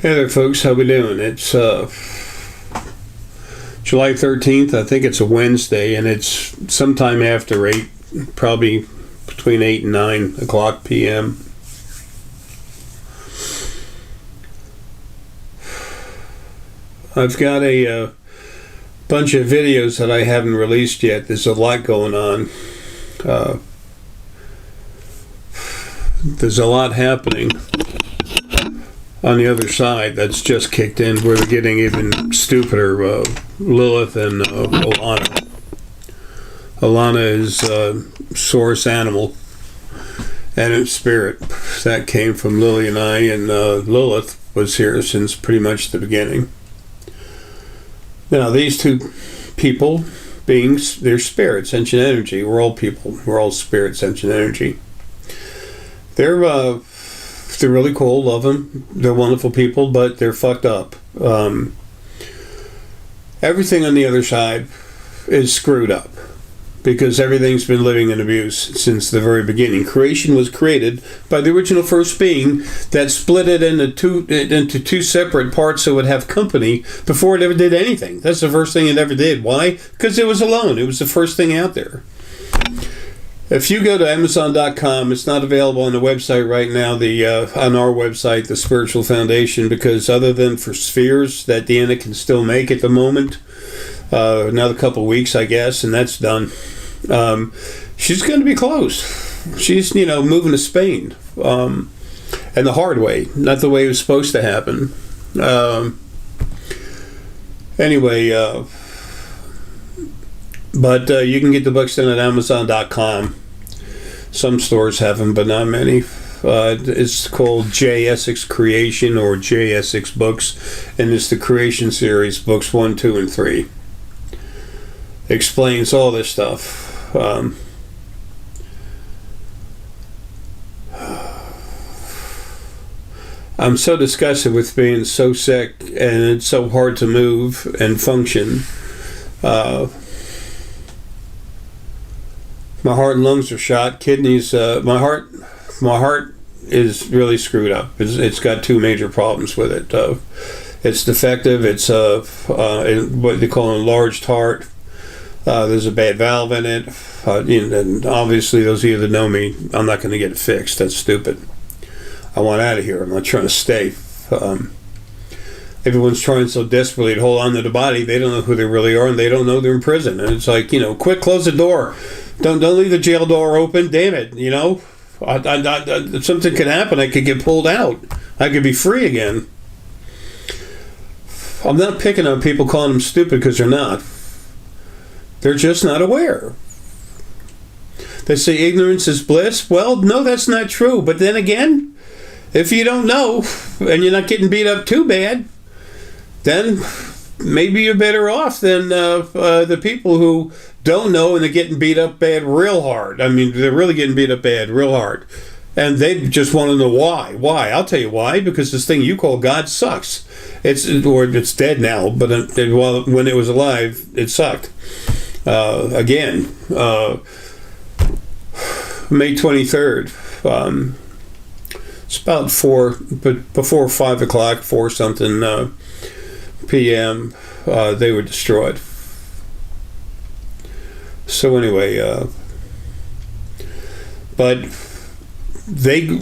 Hey there, folks. How we doing? It's July 13th. I think it's a Wednesday, and it's sometime after 8, probably between 8 and 9 o'clock p.m. I've got a bunch of videos that I haven't released yet. There's a lot going on. There's a lot happening on the other side that's just kicked in, where they're getting even stupider. Lillith and Alana. Alana is source animal and its spirit. That came from Lily and I, and Lillith was here since pretty much the beginning. Now, these two people, beings, they're spirits, sentient energy. We're all people. We're all spirits, sentient energy. They're really cool, love them. They're wonderful people, but they're fucked up. Everything on the other side is screwed up because everything's been living in abuse since the very beginning. Creation was created by the original first being that split it into two separate parts so it would have company before it ever did anything. That's the first thing it ever did. Why? Because it was alone. It was the first thing out there. If you go to Amazon.com, it's not available on the website right now, on our website, the Spiritual Foundation, because other than for spheres that Deanna can still make at the moment, another couple of weeks, I guess, and that's done. She's going to be close. She's, moving to Spain, and the hard way, not the way it was supposed to happen. Anyway, but you can get the books then at Amazon.com. Some stores have them, but not many. It's called J. Essex Creation or J. Essex Books, and it's the Creation Series, books 1, 2, and 3. Explains all this stuff. I'm so disgusted with being so sick, and it's so hard to move and function. My heart and lungs are shot. Kidneys. My heart is really screwed up. It's got two major problems with it. It's defective. It's what they call an enlarged heart. There's a bad valve in it. And obviously, those of you that know me, I'm not going to get it fixed. That's stupid. I want out of here. I'm not trying to stay. Everyone's trying so desperately to hold on to the body. They don't know who they really are, and they don't know they're in prison. And it's like, quick, close the door. Don't leave the jail door open. Damn it, something could happen. I could get pulled out. I could be free again. I'm not picking on people, calling them stupid, because they're not. They're just not aware. They say ignorance is bliss. Well, no, that's not true. But then again, if you don't know and you're not getting beat up too bad, then maybe you're better off than the people who don't know and they're getting beat up bad real hard. I mean, they're really getting beat up bad real hard. And they just want to know why. Why? I'll tell you why. Because this thing you call God sucks. It's dead now, but when it was alive, it sucked. Again, May 23rd. It's about 4, but before 5 o'clock, 4 something p.m., they were destroyed. So anyway, but they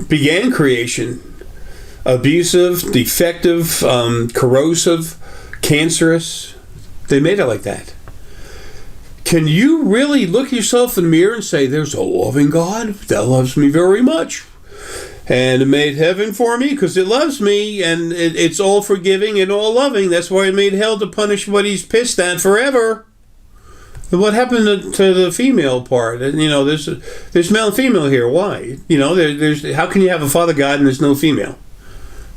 began creation abusive, defective, corrosive, cancerous. They made it like that. Can you really look yourself in the mirror and say, there's a loving God that loves me very much? And it made heaven for me because it loves me, and it's all forgiving and all loving. That's why it made hell to punish what he's pissed at forever. And what happened to the female part? And there's male and female here. Why? There's how can you have a father God and there's no female?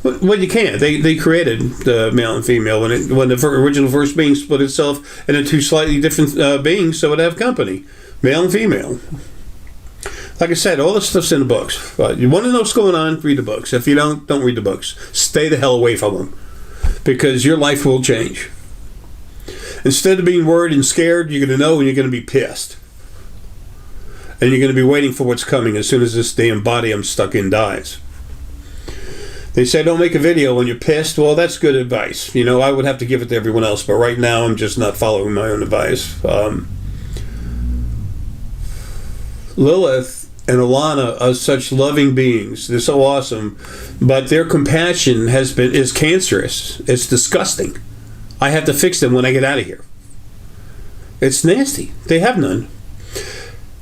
Well, you can't. They created the male and female when the original first being split itself into two slightly different beings, so it would have company, male and female. Like I said, all this stuff's in the books. You want to know what's going on? Read the books. If you don't read the books. Stay the hell away from them, because your life will change. Instead of being worried and scared, you're going to know and you're going to be pissed. And you're going to be waiting for what's coming as soon as this damn body I'm stuck in dies. They say don't make a video when you're pissed. Well, that's good advice. You know, I would have to give it to everyone else, but right now I'm just not following my own advice. Lillith and Alana are such loving beings. They're so awesome, but their compassion is cancerous. It's disgusting. I have to fix them when I get out of here. It's nasty. They have none.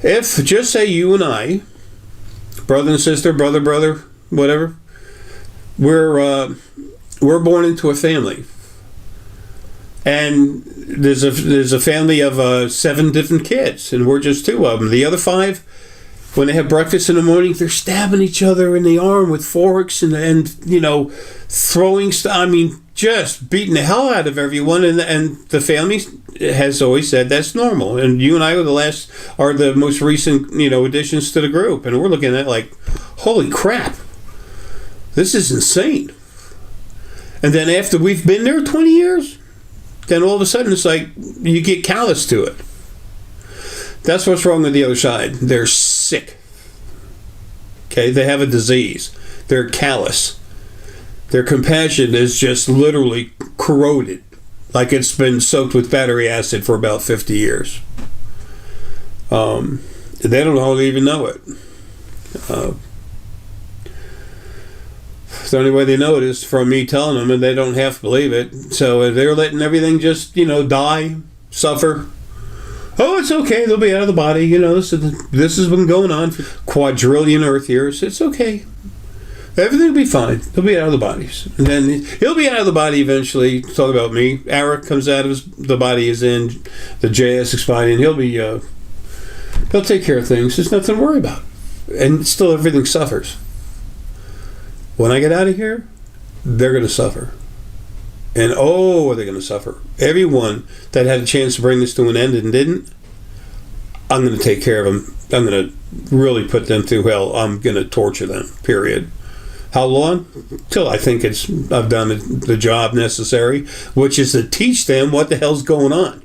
If, just say you and I, brother and sister, brother, whatever, we're born into a family, and there's a family of 7 different kids, and we're just 2 of them. The other 5, when they have breakfast in the morning, they're stabbing each other in the arm with forks and you know, throwing stuff. I mean, just beating the hell out of everyone, and the family has always said that's normal. And you and I are the most recent, you know, additions to the group, and we're looking at like, holy crap, this is insane. And then after we've been there 20 years, then all of a sudden it's like you get callous to it. That's what's wrong with the other side. They're sick. Okay, they have a disease. They're callous. Their compassion is just literally corroded, like it's been soaked with battery acid for about 50 years. They don't hardly even know it. The only way they know it is from me telling them, and they don't half believe it. So they're letting everything just, you know, die, suffer. Oh, it's okay. They'll be out of the body. You know, this has been going on for quadrillion Earth years. It's okay. Everything will be fine. They'll be out of the bodies. And then he'll be out of the body eventually. Talk about me. Eric comes out of the body is in. The JS expiring. He'll take care of things. There's nothing to worry about. And still everything suffers. When I get out of here, they're going to suffer. And oh, are they going to suffer. Everyone that had a chance to bring this to an end and didn't, I'm going to take care of them. I'm going to really put them through hell. I'm going to torture them, period. How long? Till I think I've done the job necessary, which is to teach them what the hell's going on.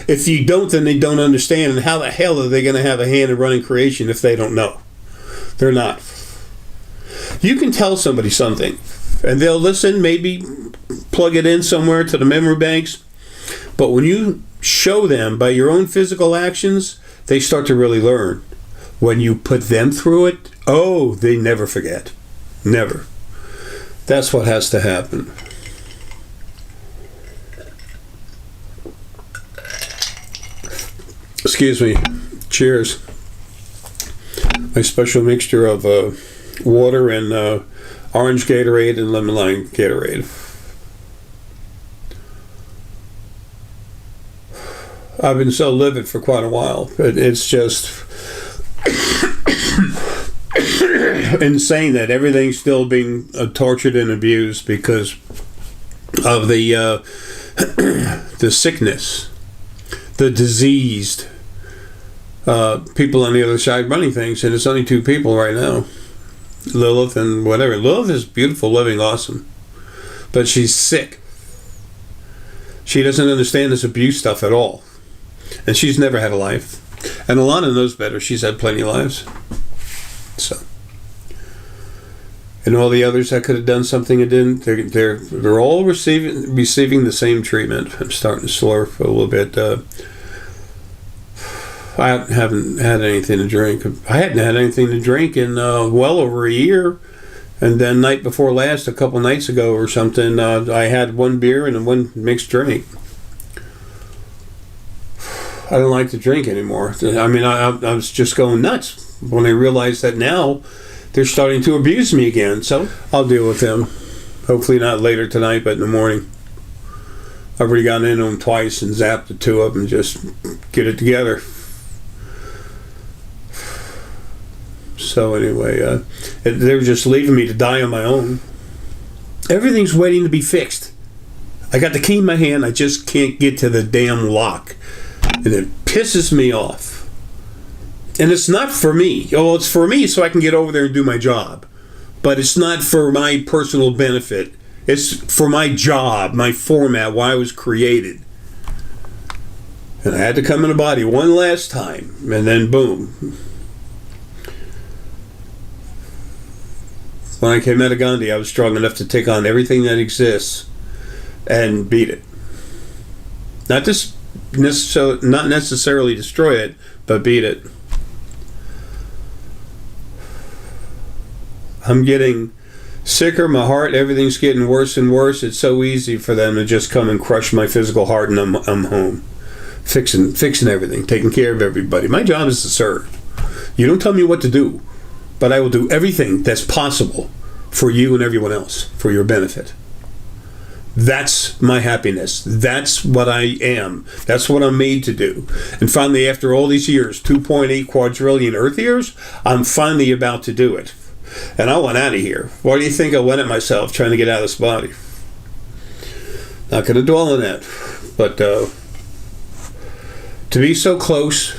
If you don't, then they don't understand. And how the hell are they going to have a hand in running creation if they don't know? They're not. You can tell somebody something, and they'll listen, maybe plug it in somewhere to the memory banks. But when you show them by your own physical actions, they start to really learn. When you put them through it, oh, they never forget. Never. That's what has to happen. Excuse me. Cheers. My special mixture of water and orange Gatorade and lemon lime Gatorade. I've been so livid for quite a while. It's just insane that everything's still being tortured and abused because of the sickness, the diseased people on the other side running things, and it's only 2 people right now, Lillith and whatever. Lillith is beautiful, living, awesome, but she's sick. She doesn't understand this abuse stuff at all, and she's never had a life. And Alana knows better. She's had plenty of lives. So, and all the others that could have done something and didn't, they're all receiving the same treatment. I'm starting to slurp a little bit. I haven't had anything to drink. I hadn't had anything to drink in well over a year. And then night before last, a couple nights ago or something, I had 1 beer and 1 mixed drink. I don't like to drink anymore. I mean, I was just going nuts when I realized that now they're starting to abuse me again. So I'll deal with them. Hopefully not later tonight, but in the morning. I've already gotten into them twice and zapped the 2 of them. Just get it together. So anyway, they're just leaving me to die on my own. Everything's waiting to be fixed. I got the key in my hand. I just can't get to the damn lock. And it pisses me off. And it's not for me. Oh, it's for me so I can get over there and do my job. But it's not for my personal benefit. It's for my job, my format, why I was created. And I had to come in a body one last time. And then boom. When I met Gandhi, I was strong enough to take on everything that exists and beat it. Not necessarily destroy it, but beat it. I'm getting sicker, my heart, everything's getting worse and worse. It's so easy for them to just come and crush my physical heart, and I'm home. Fixing everything, taking care of everybody. My job is to serve. You don't tell me what to do, but I will do everything that's possible for you and everyone else, for your benefit. That's my happiness. That's what I am. That's what I'm made to do. And finally, after all these years, 2.8 quadrillion Earth years, I'm finally about to do it. And I went out of here. Why do you think I went at myself trying to get out of this body? Not going to dwell on that. But to be so close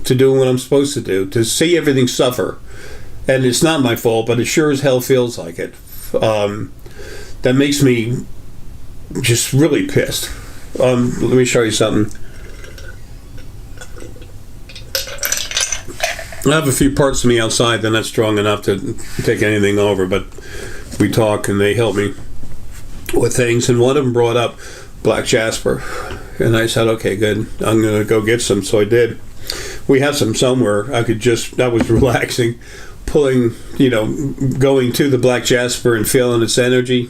to doing what I'm supposed to do, to see everything suffer, and it's not my fault, but it sure as hell feels like it. That makes me just really pissed. Let me show you something. I have a few parts of me outside. They're not strong enough to take anything over, but we talk and they help me with things. And one of them brought up black jasper, and I said, okay, good, I'm gonna go get some. So I did. We have some somewhere. I was relaxing, pulling, going to the black jasper and feeling its energy,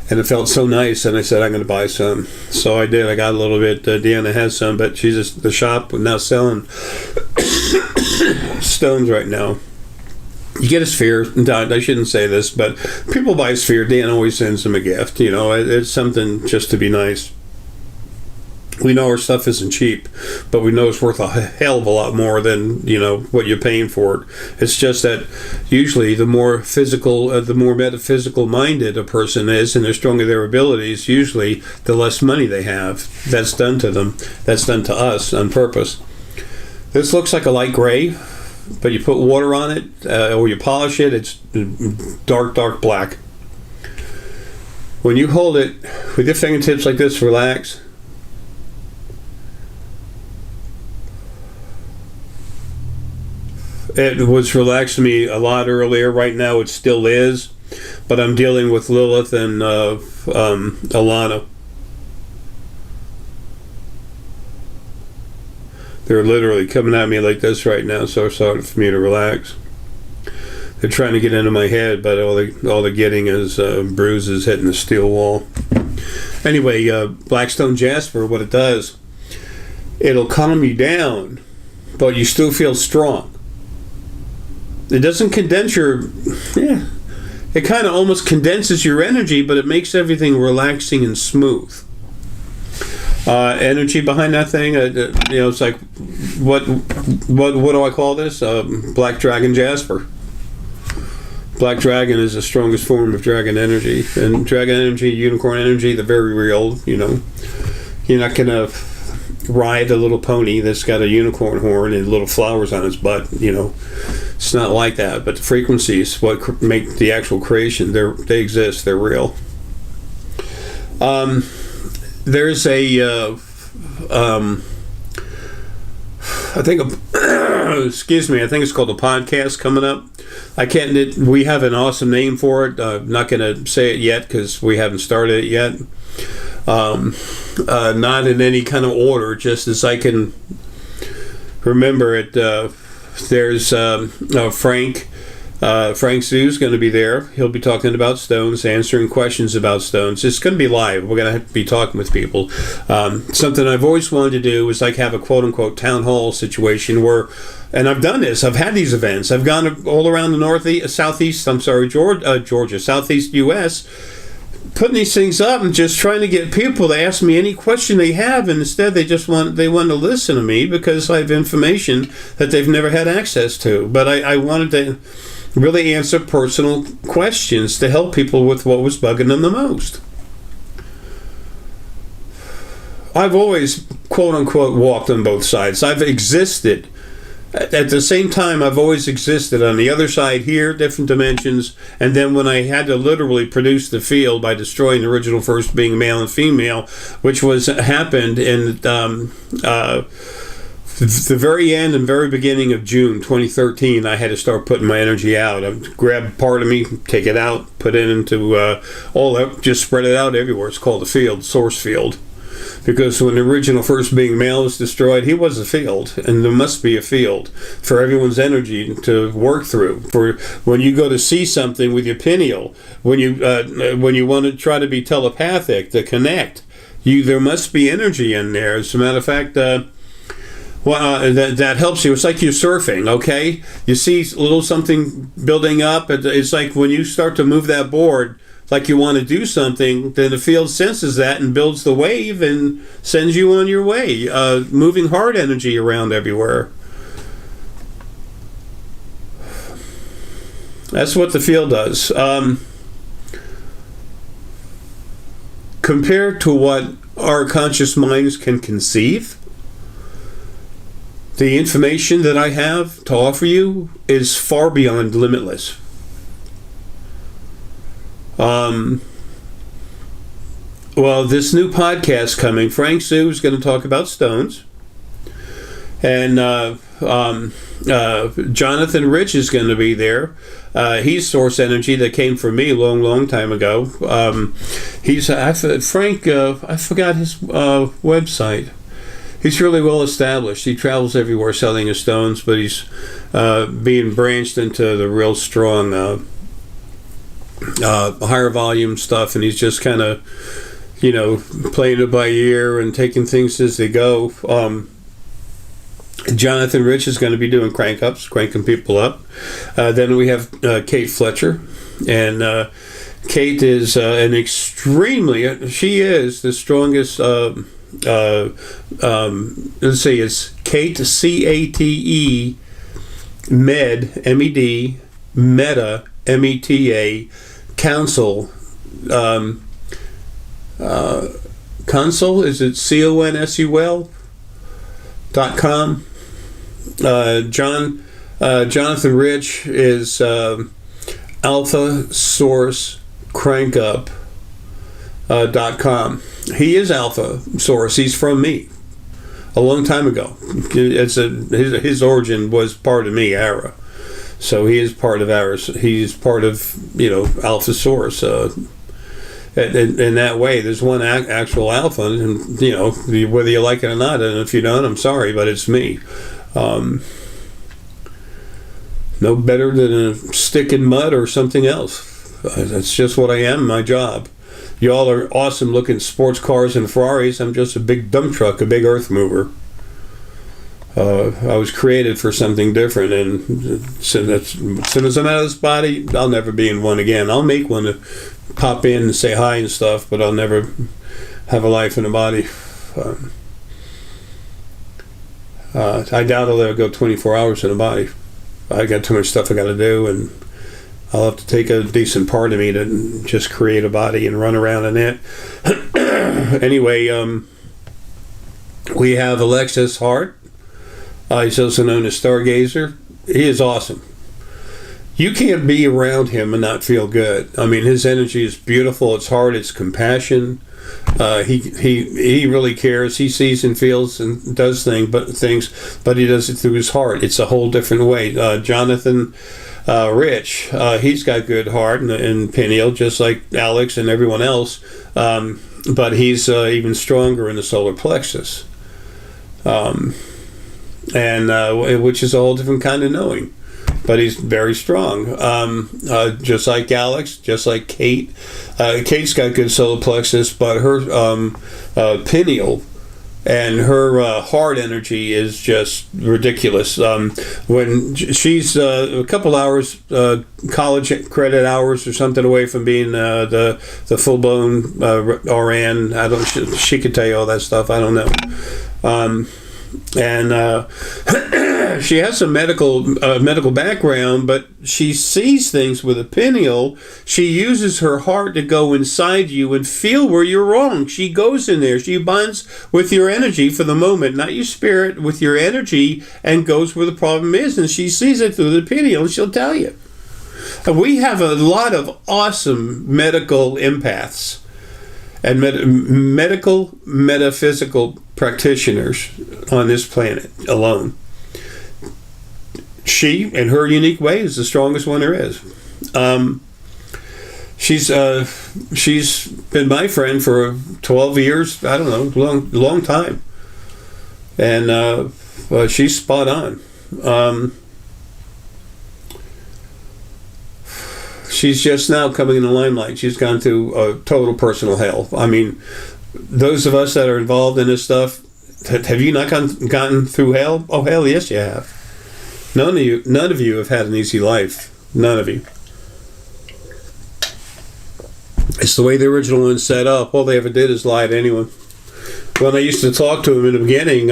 and it felt so nice. And I said, I'm gonna buy some. So I did. I got a little bit. Deanna has some, but the shop was now selling stones right now. You get a sphere. I shouldn't say this, but people buy a sphere. Dan always sends them a gift. It's something just to be nice. We know our stuff isn't cheap, but we know it's worth a hell of a lot more than what you're paying for it. It's just that usually the more metaphysical minded a person is, and the stronger their abilities, usually the less money they have. That's done to them. That's done to us on purpose. This looks like a light gray, but you put water on it, or you polish it, it's dark black. When you hold it with your fingertips like this, relax. It was relaxing me a lot earlier. Right now it still is, but I'm dealing with Lillith and Alana. They're literally coming at me like this right now, so it's hard for me to relax. They're trying to get into my head, but all they're getting is bruises hitting the steel wall. Anyway, Blackstone Jasper, what it does, it'll calm you down, but you still feel strong. It doesn't condense it kind of almost condenses your energy, but it makes everything relaxing and smooth. Energy behind that thing, it's like, what do I call this? Black Dragon Jasper. Black Dragon is the strongest form of dragon energy, and dragon energy, unicorn energy, they're very real. You're not gonna ride a little pony that's got a unicorn horn and little flowers on its butt. It's not like that. But the frequencies, what make the actual creation, they exist. They're real. There's a I think it's called a podcast coming up. We have an awesome name for it. Not going to say it yet because we haven't started it yet. Not in any kind of order, just as I can remember it. There's Frank. Frank Zoo's going to be there. He'll be talking about stones, answering questions about stones. It's going to be live. We're going to be talking with people. Something I've always wanted to do is have a quote-unquote town hall situation where, and I've done this, I've had these events. I've gone all around the southeast U.S., putting these things up and just trying to get people to ask me any question they have, and instead they want to listen to me because I have information that they've never had access to. But I wanted to really answer personal questions to help people with what was bugging them the most. I've always, quote-unquote, walked on both sides. I've existed. At the same time, I've always existed on the other side here, different dimensions, and then when I had to literally produce the field by destroying the original first being male and female, which happened in the very end and very beginning of June 2013, I had to start putting my energy out. I grab part of me, take it out, put it into just spread it out everywhere. It's called the field, source field. Because when the original first being male was destroyed, he was a field, and there must be a field for everyone's energy to work through. For when you go to see something with your pineal, when you want to try to be telepathic, to connect, there must be energy in there. As a matter of fact, that helps you. It's like you're surfing, okay? You see a little something building up. It's like when you start to move that board, like you want to do something, then the field senses that and builds the wave and sends you on your way, moving hard energy around everywhere. That's what the field does. Compared to what our conscious minds can conceive, the information that I have to offer you is far beyond limitless. Well, this new podcast coming, Frank Sue is going to talk about stones, and Jonathan Rich is going to be there. He's source energy that came from me a long time ago. Frank, I forgot his website. He's really well established. He travels everywhere selling his stones, but he's being branched into the real strong higher volume stuff, and he's just kind of, playing it by ear and taking things as they go. Jonathan Rich is going to be doing crank-ups, cranking people up. Then we have Kate Fletcher, and Kate is she is the strongest, let's see, it's Kate, C-A-T-E, Med, M-E-D, Meta, M-E-T-A, Council, Consul, is it CONSUL.com? Jonathan Rich is Alpha Source Crankup.com. He is Alpha Source. He's from me a long time ago. His origin was part of me, Ara. So he is part of ours. He's part of, Alpha Source. In that way, there's one actual alpha, and whether you like it or not, and if you don't, I'm sorry, but it's me. No better than a stick in mud or something else. That's just what I am, my job. Y'all are awesome looking sports cars and Ferraris. I'm just a big dump truck, a big earth mover. I was created for something different, and as soon as I'm out of this body, I'll never be in one again. I'll make one to pop in and say hi and stuff, but I'll never have a life in a body. I doubt I'll ever go 24 hours in a body. I got too much stuff I got to do, and I'll have to take a decent part of me to just create a body and run around in it. Anyway, we have Alexis Hart. He's also known as Stargazer. He is awesome. You can't be around him and not feel good. I mean, his energy is beautiful. It's heart. It's compassion. He really cares. He sees and feels and does things, but he does it through his heart. It's a whole different way. Jonathan Rich, he's got good heart and pineal, just like Alex and everyone else. But he's even stronger in the solar plexus. Which is a whole different kind of knowing, but he's very strong. Just like Alex, just like Kate. Kate's got good solar plexus, but her pineal and her heart energy is just ridiculous. When she's a couple hours, college credit hours or something away from being the full blown RN. She could tell you all that stuff. I don't know. And she has some medical background, but she sees things with a pineal. She uses her heart to go inside you and feel where you're wrong. She goes in there. She bonds with your energy for the moment, not your spirit, with your energy, and goes where the problem is. And she sees it through the pineal, and she'll tell you. And we have a lot of awesome medical empaths and metaphysical practitioners on this planet alone. She, in her unique way, is the strongest one there is. She's been my friend for 12 years. I don't know, long time, and she's spot on. She's just now coming in the limelight. She's gone through a total personal hell. I mean, those of us that are involved in this stuff, have you not gotten through hell? Oh, hell yes, you have. None of you have had an easy life. None of you. It's the way the original one set up. All they ever did is lie to anyone. When I used to talk to them in the beginning,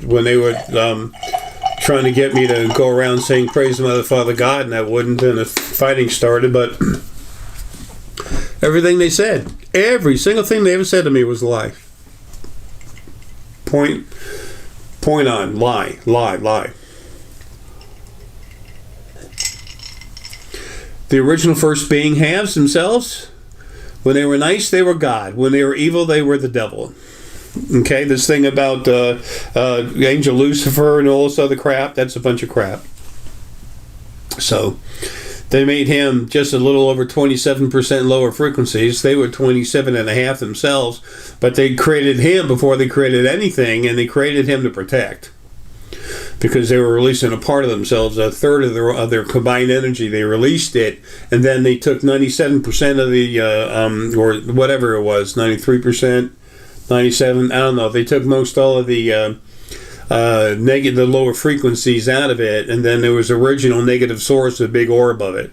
when they were trying to get me to go around saying praise the Mother, Father, God, and that wouldn't, and the fighting started, but everything they said, every single thing they ever said to me was a lie. Point on. Lie. The original first being halves themselves, when they were nice, they were God. When they were evil, they were the devil. Okay, this thing about Angel Lucifer and all this other crap, that's a bunch of crap. So, they made him just a little over 27% lower frequencies. They were 27.5 themselves, but they created him before they created anything, and they created him to protect. Because they were releasing a part of themselves, a third of their combined energy. They released it, and then they took 97% of the, or whatever it was, 93%, 97, I don't know. They took most all of the the lower frequencies out of it, and then there was original negative source, a big orb of it.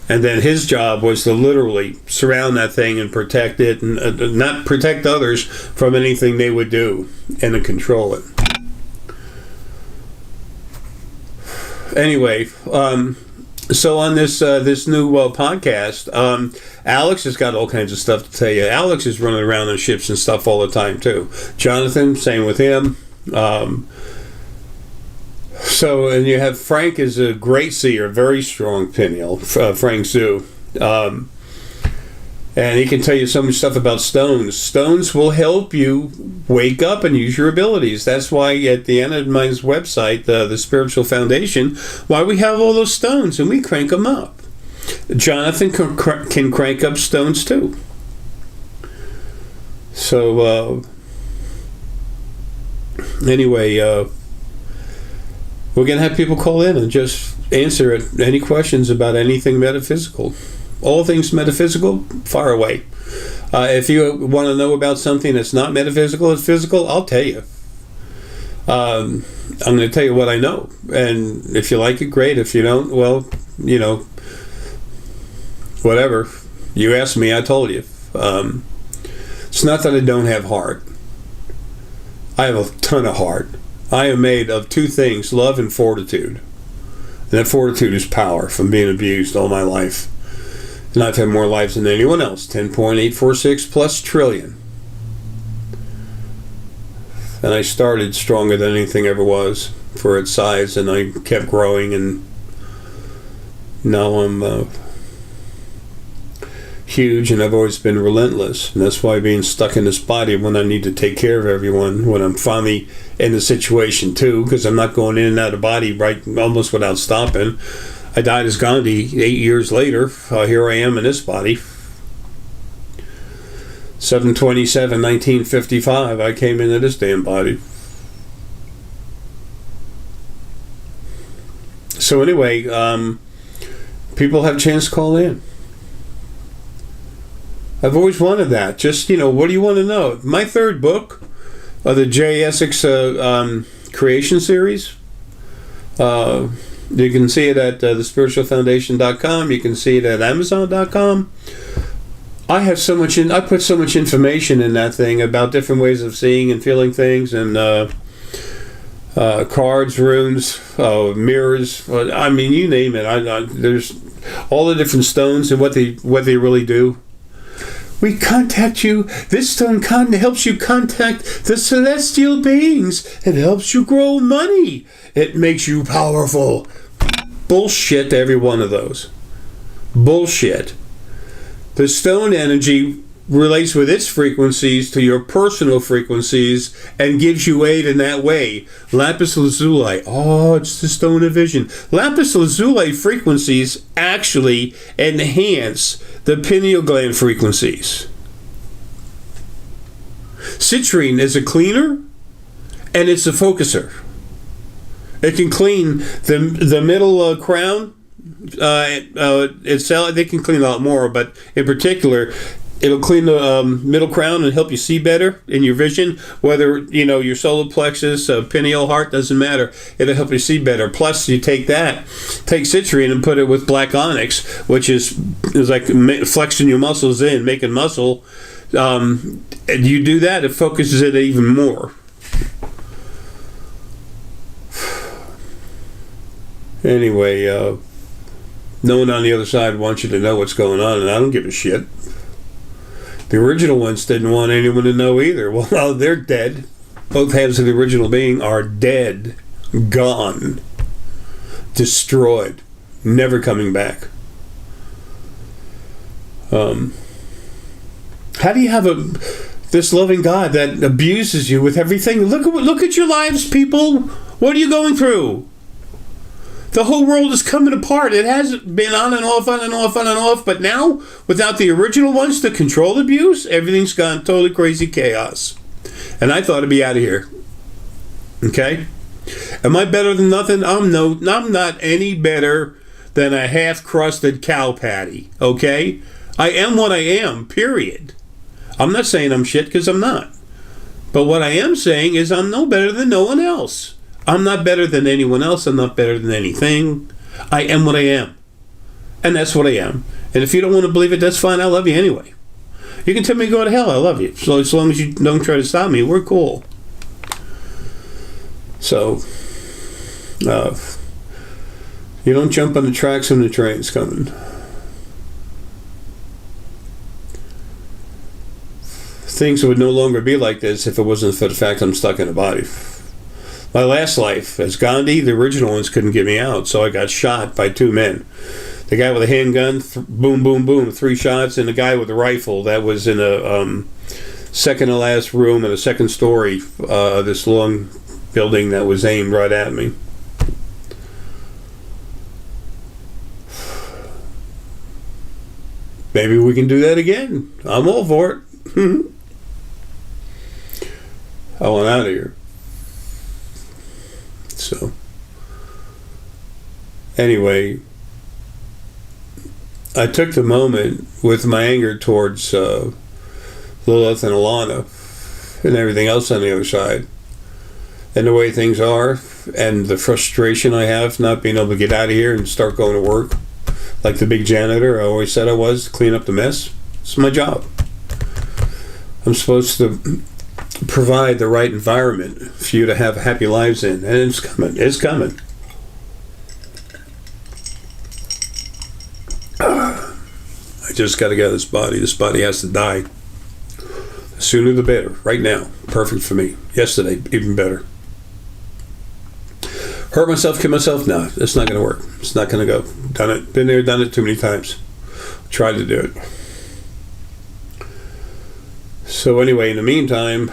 And then his job was to literally surround that thing and protect it, and not protect others from anything they would do, and to control it. Anyway, so on this new podcast, Alex has got all kinds of stuff to tell you. Alex is running around on ships and stuff all the time too. Jonathan, same with him. So, and you have Frank is a great seer, very strong pineal, Frank Zhu. And he can tell you so much stuff about stones. Stones will help you wake up and use your abilities. That's why at the end of my website, the Spiritual Foundation, why we have all those stones and we crank them up. Jonathan can crank up stones too. So, anyway, we're going to have people call in and just answer any questions about anything metaphysical. All things metaphysical, far away. If you want to know about something that's not metaphysical, it's physical, I'll tell you. I'm going to tell you what I know. And if you like it, great. If you don't, well, you know, whatever. You asked me, I told you. It's not that I don't have heart. I have a ton of heart. I am made of two things, love and fortitude. And that fortitude is power from being abused all my life. And I've had more lives than anyone else, 10.846 plus trillion. And I started stronger than anything ever was for its size, and I kept growing, and now I'm huge, and I've always been relentless. And that's why being stuck in this body when I need to take care of everyone, when I'm finally in the situation too, because I'm not going in and out of body right almost without stopping. I died as Gandhi 8 years later. Here I am in this body. 7/27/1955, I came into this damn body. So anyway, people have a chance to call in. I've always wanted that. Just, you know, what do you want to know? My third book, the J. Essex Creation Series, you can see it at thespiritualfoundation.com. You can see it at amazon.com. I put so much information in that thing about different ways of seeing and feeling things, and cards, runes, mirrors. I mean, you name it. There's all the different stones and what they really do. We contact you. This stone helps you contact the celestial beings. It helps you grow money. It makes you powerful. Bullshit, every one of those. Bullshit. The stone energy relates with its frequencies to your personal frequencies and gives you aid in that way. Lapis lazuli. Oh, it's the stone of vision. Lapis lazuli frequencies actually enhance the pineal gland frequencies. Citrine is a cleaner and it's a focuser. It can clean the middle crown itself. They can clean a lot more, but in particular, it'll clean the middle crown and help you see better in your vision. Whether your solar plexus, pineal, heart, doesn't matter. It'll help you see better. Plus, you take citrine and put it with black onyx, which is like flexing your muscles in, making muscle. And you do that, it focuses it even more. Anyway, no one on the other side wants you to know what's going on, and I don't give a shit. The original ones didn't want anyone to know either. Well, now they're dead. Both halves of the original being are dead, gone, destroyed, never coming back. How do you have this loving God that abuses you with everything? Look at your lives, people. What are you going through? The whole world is coming apart. It has been on and off, on and off, on and off. But now, without the original ones to control abuse, everything's gone totally crazy chaos. And I thought I'd be out of here. Okay? Am I better than nothing? I'm not any better than a half-crusted cow patty. Okay? I am what I am, period. I'm not saying I'm shit because I'm not. But what I am saying is I'm no better than no one else. I'm not better than anyone else. I'm not better than anything. I am what I am. And that's what I am. And if you don't want to believe it, that's fine. I love you anyway. You can tell me to go to hell. I love you. So as long as you don't try to stop me, we're cool. So, you don't jump on the tracks when the train's coming. Things would no longer be like this if it wasn't for the fact I'm stuck in a body. My last life, as Gandhi, the original ones couldn't get me out, so I got shot by two men. The guy with a handgun, boom, boom, boom, 3 shots, and the guy with a rifle that was in a second to last room in a second story, this long building that was aimed right at me. Maybe we can do that again. I'm all for it. I want out of here. So, anyway, I took the moment with my anger towards Lillith and Alana and everything else on the other side, and the way things are, and the frustration I have not being able to get out of here and start going to work like the big janitor I always said I was, to clean up the mess. It's my job. I'm supposed to provide the right environment for you to have happy lives in, and it's coming. It's coming. I just got to get out of this body. This body has to die. The sooner the better. Right now, perfect for me. Yesterday, even better. Hurt myself, kill myself? No, it's not going to work. It's not going to go. Done it. Been there, done it too many times. Tried to do it. So anyway, in the meantime,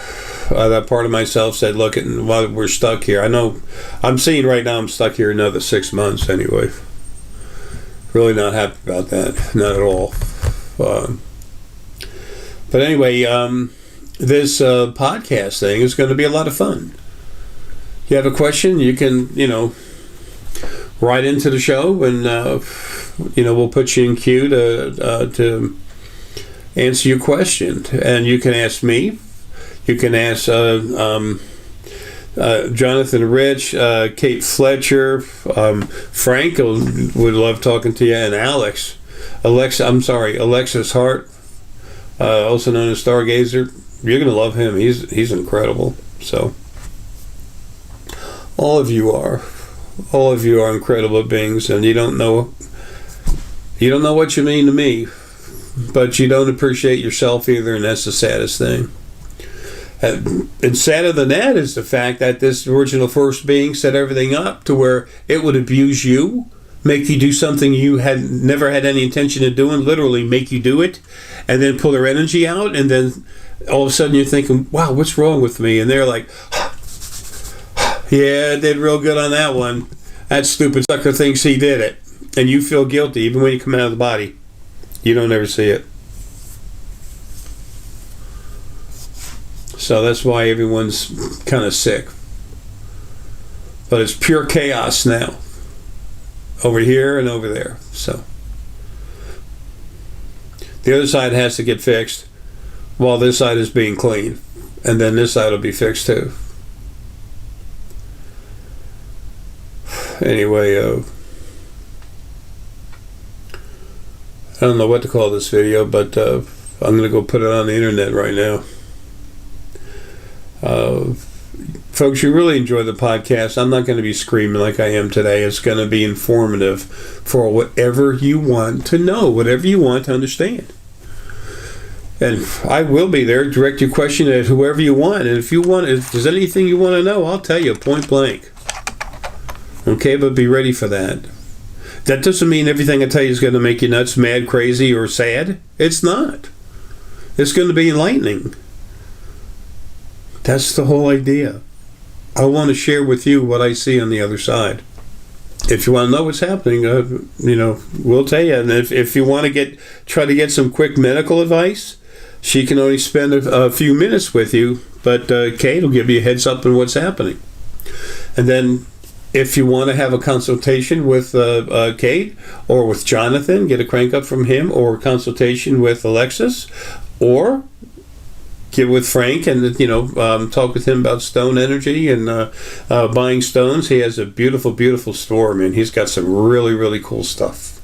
that part of myself said, look, while we're stuck here, I know, I'm seeing right now I'm stuck here another 6 months anyway. Really not happy about that. Not at all. But anyway, this podcast thing is going to be a lot of fun. You have a question, you can, write into the show, and, we'll put you in queue to answer your question. And you can ask me. You can ask Jonathan Rich, Kate Fletcher, Frank would love talking to you, and Alexis Hart, also known as Stargazer. You're going to love him. He's incredible. So all of you are incredible beings, and you don't know what you mean to me, but you don't appreciate yourself either, and that's the saddest thing. And sadder than that is the fact that this original first being set everything up to where it would abuse you make you do something you had never had any intention of doing, literally make you do it, and then pull their energy out, and then all of a sudden you're thinking, wow, what's wrong with me? And they're like, yeah, I did real good on that one. That stupid sucker thinks he did it. And you feel guilty even when you come out of the body. You don't ever see it. So that's why everyone's kind of sick. But it's pure chaos now. Over here and over there. So the other side has to get fixed while this side is being cleaned. And then this side will be fixed too. Anyway, I don't know what to call this video, but I'm going to go put it on the internet right now. Folks, you really enjoy the podcast. I'm not going to be screaming like I am today. It's going to be informative for whatever you want to know, whatever you want to understand. And I will be there. Direct your question at whoever you want. And if there's anything you want to know, I'll tell you point blank. Okay, but be ready for that. That doesn't mean everything I tell you is going to make you nuts, mad, crazy, or sad. It's not. It's going to be enlightening. That's the whole idea. I want to share with you what I see on the other side. If you want to know what's happening, we'll tell you. And if you want to try to get some quick medical advice, she can only spend a few minutes with you, but Kate will give you a heads up on what's happening. And then if you want to have a consultation with Kate or with Jonathan, get a crank up from him, or a consultation with Alexis, or get with Frank and talk with him about stone energy and buying stones. He has a beautiful, beautiful store, man. He's got some really, really cool stuff.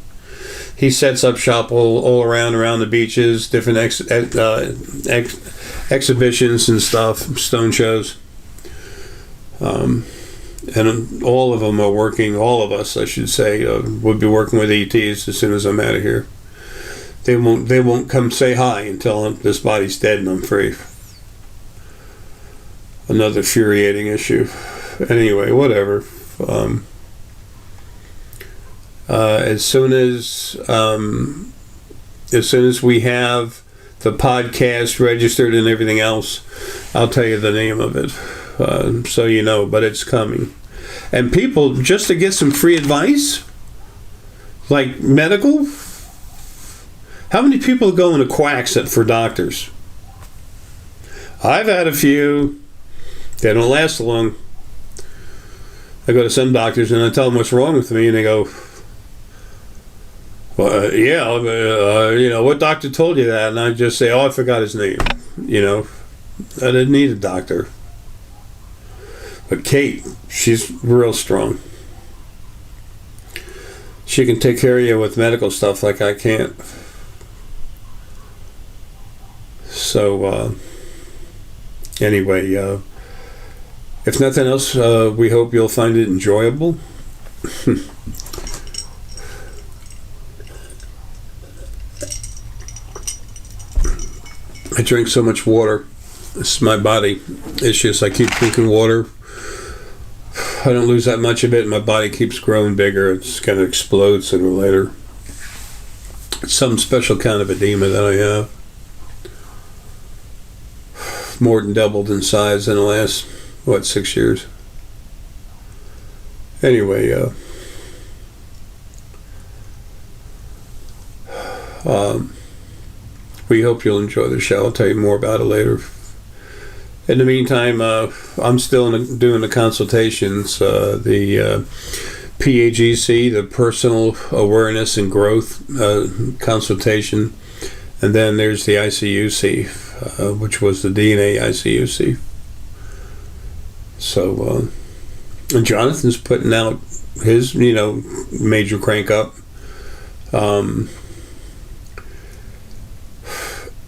He sets up shop all around the beaches, different exhibitions and stuff, stone shows. And all of them are working, all of us, I should say, would be working with ETs as soon as I'm out of here. They won't come say hi until this body's dead and I'm free. Another infuriating issue. Anyway, whatever. As soon as we have the podcast registered and everything else, I'll tell you the name of it. So you know, but it's coming. And people, just to get some free advice, like medical, how many people go into quacks for doctors? I've had a few. They don't last long. I go to some doctors and I tell them what's wrong with me, and they go, well, what doctor told you that? And I just say, I forgot his name. I didn't need a doctor. But Kate, she's real strong. She can take care of you with medical stuff like I can't. So, anyway, if nothing else, we hope you'll find it enjoyable. I drink so much water. It's my body. It's just I keep drinking water. I don't lose that much of it. My body keeps growing bigger. It's going to explode sooner or later. It's some special kind of edema that I have. More than doubled in size in the last, 6 years. Anyway, we hope you'll enjoy the show. I'll tell you more about it later. In the meantime, I'm still doing the consultations, the PAGC, the Personal Awareness and Growth consultation, and then there's the ICUC, which was the DNA ICUC. So, and Jonathan's putting out his, major crank up.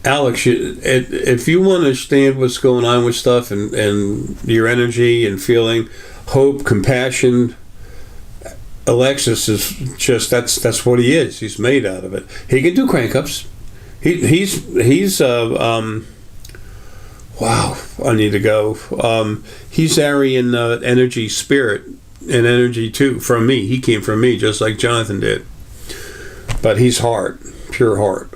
Alex, if you want to understand what's going on with stuff and your energy and feeling, hope, compassion, Alexis is just that's what he is. He's made out of it. He can do crank ups. He's wow. I need to go. He's Aryan energy spirit and energy too from me. He came from me just like Jonathan did. But he's heart, pure heart.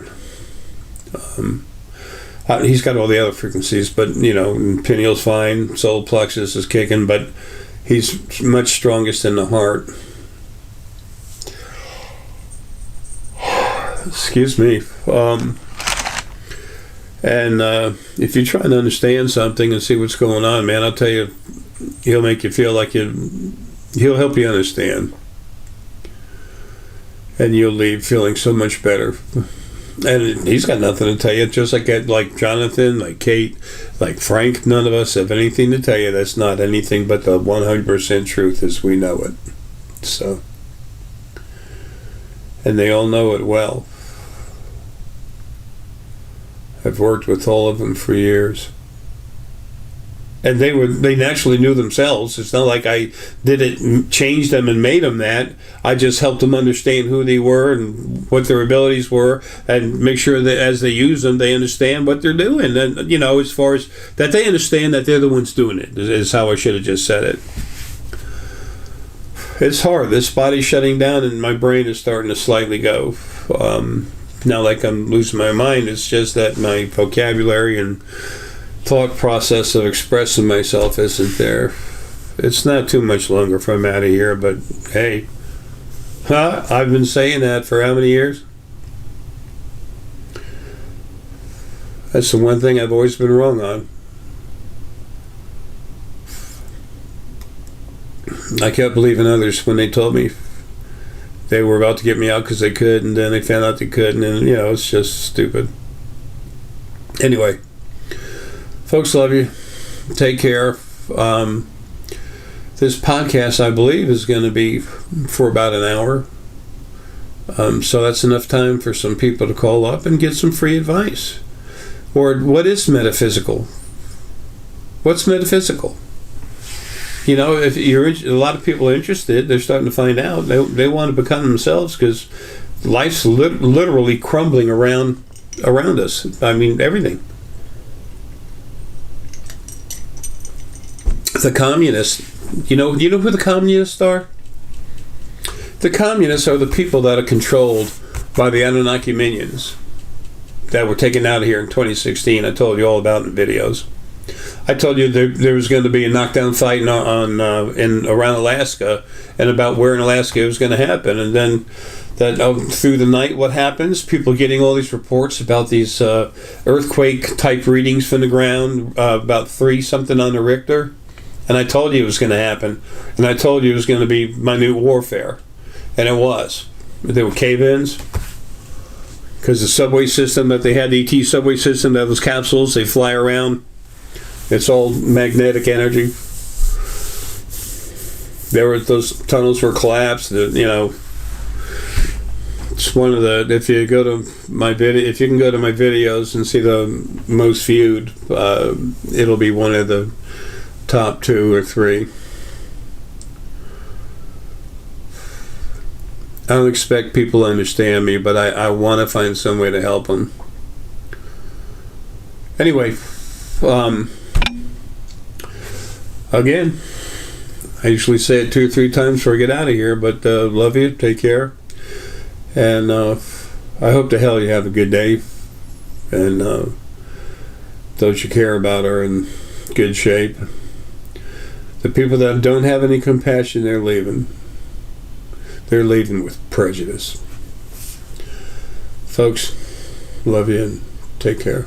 He's got all the other frequencies, but pineal's fine, solar plexus is kicking, but he's much strongest in the heart. Excuse me. And if you're trying to understand something and see what's going on, man, I'll tell you, he'll make you feel like he'll help you understand. And you'll leave feeling so much better. And he's got nothing to tell you, just like Jonathan, like Kate, like Frank. None of us have anything to tell you that's not anything but the 100% truth as we know it. So, and they all know it well. I've worked with all of them for years. And they naturally knew themselves. It's not like I did it, changed them and made them that. I just helped them understand who they were and what their abilities were, and make sure that as they use them, they understand what they're doing. And, as far as that, they understand that they're the ones doing it, is how I should have just said it. It's hard. This body's shutting down, and my brain is starting to slightly go. Not like I'm losing my mind. It's just that my vocabulary and thought process of expressing myself isn't there. It's not too much longer if I'm out of here, but hey, I've been saying that for how many years? That's the one thing I've always been wrong on. I kept believing others when they told me they were about to get me out because they could, and then they found out they couldn't, and it's just stupid. Anyway, folks, love you. Take care. This podcast, I believe, is going to be for about an hour. So that's enough time for some people to call up and get some free advice. Or what is metaphysical? What's metaphysical? If a lot of people are interested, they're starting to find out. They want to become themselves because life's literally crumbling around us. I mean, everything. The communists, you know who the communists are? The communists are the people that are controlled by the Anunnaki minions that were taken out of here in 2016. I told you all about in videos. I told you there was going to be a knockdown fight in around Alaska, and about where in Alaska it was going to happen. And then through the night, what happens? People getting all these reports about these earthquake type readings from the ground, about 3 something on the Richter. And I told you it was going to happen. And I told you it was going to be minute warfare. And it was. There were cave-ins. Because the subway system that they had, the ET subway system, that those capsules, they fly around. It's all magnetic energy. Those tunnels were collapsed. It's one of the. If you go to my video, if you can go to my videos and see the most viewed, it'll be one of the top 2 or 3. I don't expect people to understand me, but I want to find some way to help them. Anyway, again, I usually say it 2 or 3 times before I get out of here, but love you, take care, and I hope to hell you have a good day, and those you care about are in good shape. The people that don't have any compassion, they're leaving. They're leaving with prejudice. Folks, love you and take care.